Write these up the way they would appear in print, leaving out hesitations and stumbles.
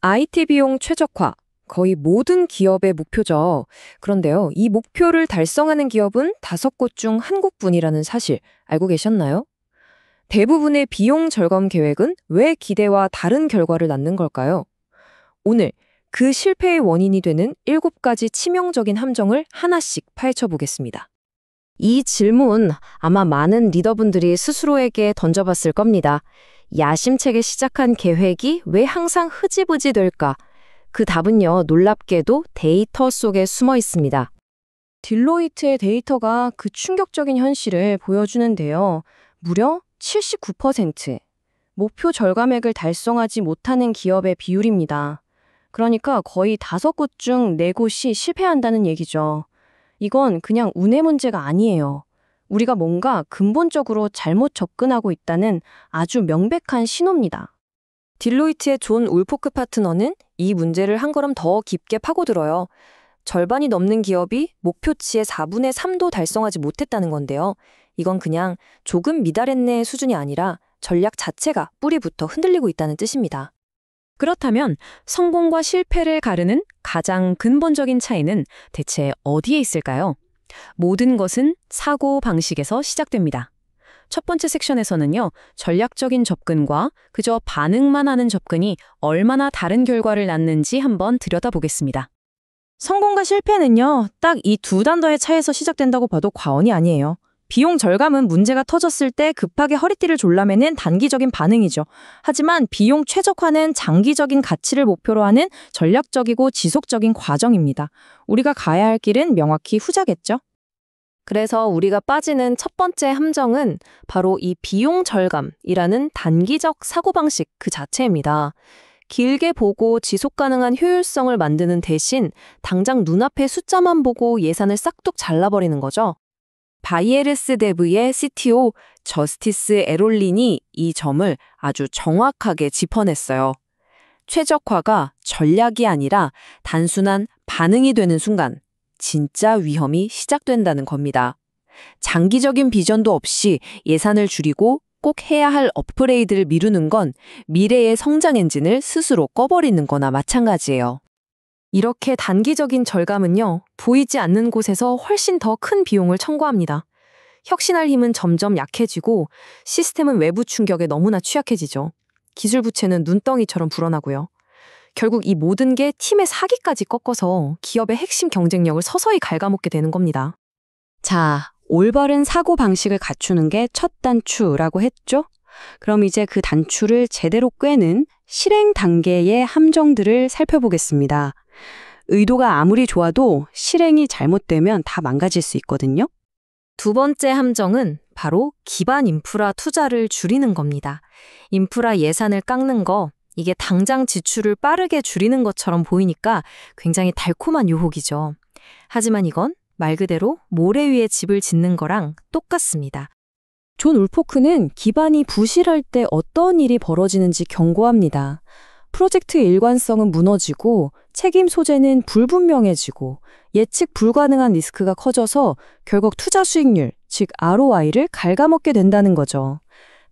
IT 비용 최적화, 거의 모든 기업의 목표죠. 그런데요, 이 목표를 달성하는 기업은 5곳 중 한 곳뿐이라는 사실 알고 계셨나요? 대부분의 비용 절감 계획은 왜 기대와 다른 결과를 낳는 걸까요? 오늘 그 실패의 원인이 되는 7가지 치명적인 함정을 하나씩 파헤쳐 보겠습니다. 이 질문 아마 많은 리더분들이 스스로에게 던져봤을 겁니다. 야심차게 시작한 계획이 왜 항상 흐지부지 될까? 그 답은요, 놀랍게도 데이터 속에 숨어 있습니다. 딜로이트의 데이터가 그 충격적인 현실을 보여주는데요. 무려 79% 목표 절감액을 달성하지 못하는 기업의 비율입니다. 그러니까 거의 5곳 중 4곳이 실패한다는 얘기죠. 이건 그냥 운의 문제가 아니에요. 우리가 뭔가 근본적으로 잘못 접근하고 있다는 아주 명백한 신호입니다. 딜로이트의 존 울포크 파트너는 이 문제를 한 걸음 더 깊게 파고들어요. 절반이 넘는 기업이 목표치의 4분의 3도 달성하지 못했다는 건데요. 이건 그냥 조금 미달했네 수준이 아니라 전략 자체가 뿌리부터 흔들리고 있다는 뜻입니다. 그렇다면 성공과 실패를 가르는 가장 근본적인 차이는 대체 어디에 있을까요? 모든 것은 사고 방식에서 시작됩니다. 첫 번째 섹션에서는요, 전략적인 접근과 그저 반응만 하는 접근이 얼마나 다른 결과를 낳는지 한번 들여다보겠습니다. 성공과 실패는요, 딱 이 두 단더의 차이에서 시작된다고 봐도 과언이 아니에요. 비용 절감은 문제가 터졌을 때 급하게 허리띠를 졸라매는 단기적인 반응이죠. 하지만 비용 최적화는 장기적인 가치를 목표로 하는 전략적이고 지속적인 과정입니다. 우리가 가야 할 길은 명확히 후자겠죠. 그래서 우리가 빠지는 첫 번째 함정은 바로 이 비용 절감이라는 단기적 사고방식 그 자체입니다. 길게 보고 지속 가능한 효율성을 만드는 대신 당장 눈앞의 숫자만 보고 예산을 싹둑 잘라버리는 거죠. 바이에르스 데브의 CTO 저스티스 에롤린이 이 점을 아주 정확하게 짚어냈어요. 최적화가 전략이 아니라 단순한 반응이 되는 순간 진짜 위험이 시작된다는 겁니다. 장기적인 비전도 없이 예산을 줄이고 꼭 해야 할 업그레이드를 미루는 건 미래의 성장 엔진을 스스로 꺼버리는 거나 마찬가지예요. 이렇게 단기적인 절감은요, 보이지 않는 곳에서 훨씬 더 큰 비용을 청구합니다. 혁신할 힘은 점점 약해지고 시스템은 외부 충격에 너무나 취약해지죠. 기술 부채는 눈덩이처럼 불어나고요. 결국 이 모든 게 팀의 사기까지 꺾어서 기업의 핵심 경쟁력을 서서히 갉아먹게 되는 겁니다. 자, 올바른 사고 방식을 갖추는 게 첫 단추라고 했죠? 그럼 이제 그 단추를 제대로 꿰는 실행 단계의 함정들을 살펴보겠습니다. 의도가 아무리 좋아도 실행이 잘못되면 다 망가질 수 있거든요. 두 번째 함정은 바로 기반 인프라 투자를 줄이는 겁니다. 인프라 예산을 깎는 거, 이게 당장 지출을 빠르게 줄이는 것처럼 보이니까 굉장히 달콤한 유혹이죠. 하지만 이건 말 그대로 모래 위에 집을 짓는 거랑 똑같습니다. 존 울포크는 기반이 부실할 때 어떤 일이 벌어지는지 경고합니다. 프로젝트의 일관성은 무너지고 책임 소재는 불분명해지고 예측 불가능한 리스크가 커져서 결국 투자 수익률, 즉 ROI를 갉아먹게 된다는 거죠.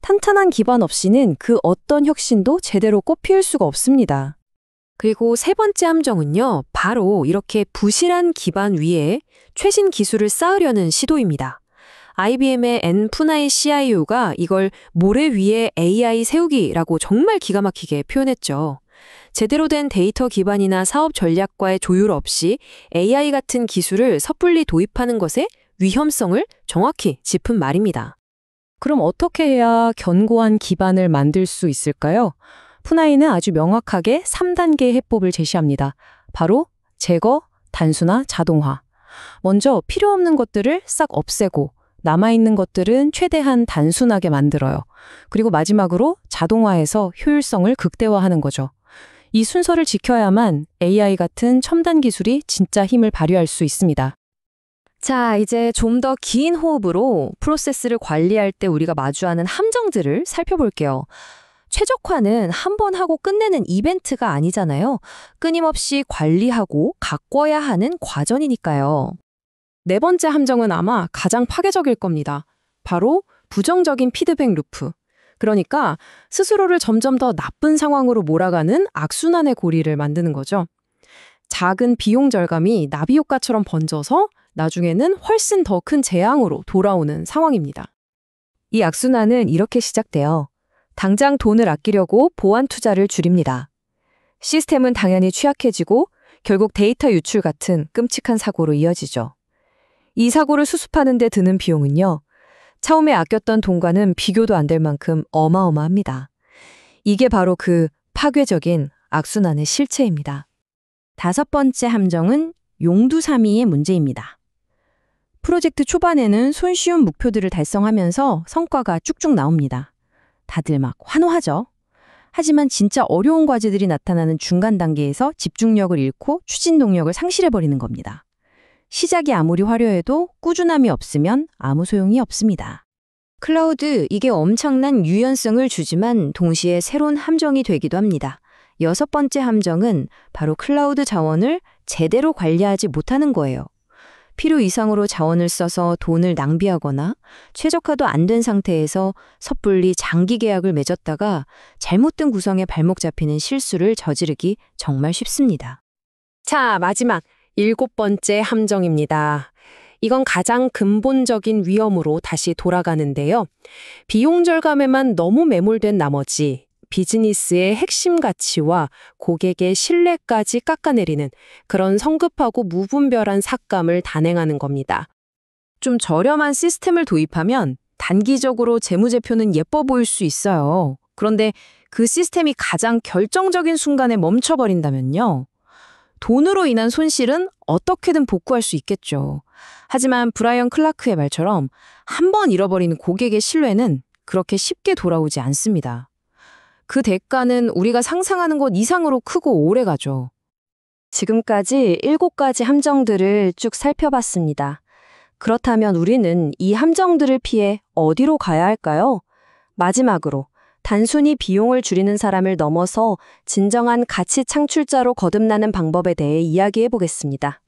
탄탄한 기반 없이는 그 어떤 혁신도 제대로 꽃피울 수가 없습니다. 그리고 세 번째 함정은요, 바로 이렇게 부실한 기반 위에 최신 기술을 쌓으려는 시도입니다. IBM의 앤 푸나이 CIO가 이걸 모래 위에 AI 세우기라고 정말 기가 막히게 표현했죠. 제대로 된 데이터 기반이나 사업 전략과의 조율 없이 AI 같은 기술을 섣불리 도입하는 것의 위험성을 정확히 짚은 말입니다. 그럼 어떻게 해야 견고한 기반을 만들 수 있을까요? 푸나이는 아주 명확하게 3단계의 해법을 제시합니다. 바로 제거, 단순화, 자동화. 먼저 필요 없는 것들을 싹 없애고 남아있는 것들은 최대한 단순하게 만들어요. 그리고 마지막으로 자동화해서 효율성을 극대화하는 거죠. 이 순서를 지켜야만 AI 같은 첨단 기술이 진짜 힘을 발휘할 수 있습니다. 자, 이제 좀 더 긴 호흡으로 프로세스를 관리할 때 우리가 마주하는 함정들을 살펴볼게요. 최적화는 한 번 하고 끝내는 이벤트가 아니잖아요. 끊임없이 관리하고 가꿔야 하는 과정이니까요. 네 번째 함정은 아마 가장 파괴적일 겁니다. 바로 부정적인 피드백 루프. 그러니까 스스로를 점점 더 나쁜 상황으로 몰아가는 악순환의 고리를 만드는 거죠. 작은 비용 절감이 나비 효과처럼 번져서 나중에는 훨씬 더 큰 재앙으로 돌아오는 상황입니다. 이 악순환은 이렇게 시작돼요. 당장 돈을 아끼려고 보안 투자를 줄입니다. 시스템은 당연히 취약해지고 결국 데이터 유출 같은 끔찍한 사고로 이어지죠. 이 사고를 수습하는 데 드는 비용은요. 처음에 아꼈던 돈과는 비교도 안 될 만큼 어마어마합니다. 이게 바로 그 파괴적인 악순환의 실체입니다. 5번째 함정은 용두사미의 문제입니다. 프로젝트 초반에는 손쉬운 목표들을 달성하면서 성과가 쭉쭉 나옵니다. 다들 막 환호하죠. 하지만 진짜 어려운 과제들이 나타나는 중간 단계에서 집중력을 잃고 추진 동력을 상실해버리는 겁니다. 시작이 아무리 화려해도 꾸준함이 없으면 아무 소용이 없습니다. 클라우드, 이게 엄청난 유연성을 주지만 동시에 새로운 함정이 되기도 합니다. 6번째 함정은 바로 클라우드 자원을 제대로 관리하지 못하는 거예요. 필요 이상으로 자원을 써서 돈을 낭비하거나 최적화도 안 된 상태에서 섣불리 장기 계약을 맺었다가 잘못된 구성에 발목 잡히는 실수를 저지르기 정말 쉽습니다. 자, 마지막 7번째 함정입니다. 이건 가장 근본적인 위험으로 다시 돌아가는데요. 비용 절감에만 너무 매몰된 나머지 비즈니스의 핵심 가치와 고객의 신뢰까지 깎아내리는 그런 성급하고 무분별한 삭감을 단행하는 겁니다. 좀 저렴한 시스템을 도입하면 단기적으로 재무제표는 예뻐 보일 수 있어요. 그런데 그 시스템이 가장 결정적인 순간에 멈춰버린다면요. 돈으로 인한 손실은 어떻게든 복구할 수 있겠죠. 하지만 브라이언 클라크의 말처럼 한 번 잃어버린 고객의 신뢰는 그렇게 쉽게 돌아오지 않습니다. 그 대가는 우리가 상상하는 것 이상으로 크고 오래가죠. 지금까지 7가지 함정들을 쭉 살펴봤습니다. 그렇다면 우리는 이 함정들을 피해 어디로 가야 할까요? 마지막으로 단순히 비용을 줄이는 사람을 넘어서 진정한 가치 창출자로 거듭나는 방법에 대해 이야기해 보겠습니다.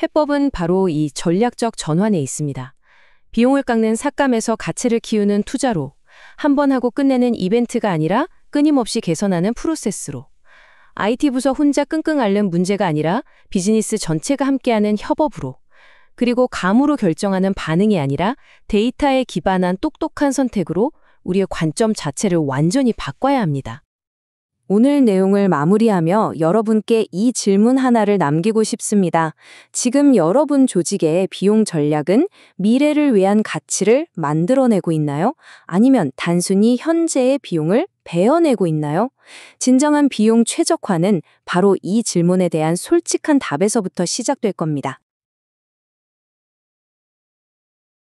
해법은 바로 이 전략적 전환에 있습니다. 비용을 깎는 삭감에서 가치를 키우는 투자로, 한 번 하고 끝내는 이벤트가 아니라 끊임없이 개선하는 프로세스로, IT 부서 혼자 끙끙 앓는 문제가 아니라 비즈니스 전체가 함께하는 협업으로, 그리고 감으로 결정하는 반응이 아니라 데이터에 기반한 똑똑한 선택으로 우리의 관점 자체를 완전히 바꿔야 합니다. 오늘 내용을 마무리하며 여러분께 이 질문 하나를 남기고 싶습니다. 지금 여러분 조직의 비용 전략은 미래를 위한 가치를 만들어내고 있나요? 아니면 단순히 현재의 비용을 베어내고 있나요? 진정한 비용 최적화는 바로 이 질문에 대한 솔직한 답에서부터 시작될 겁니다.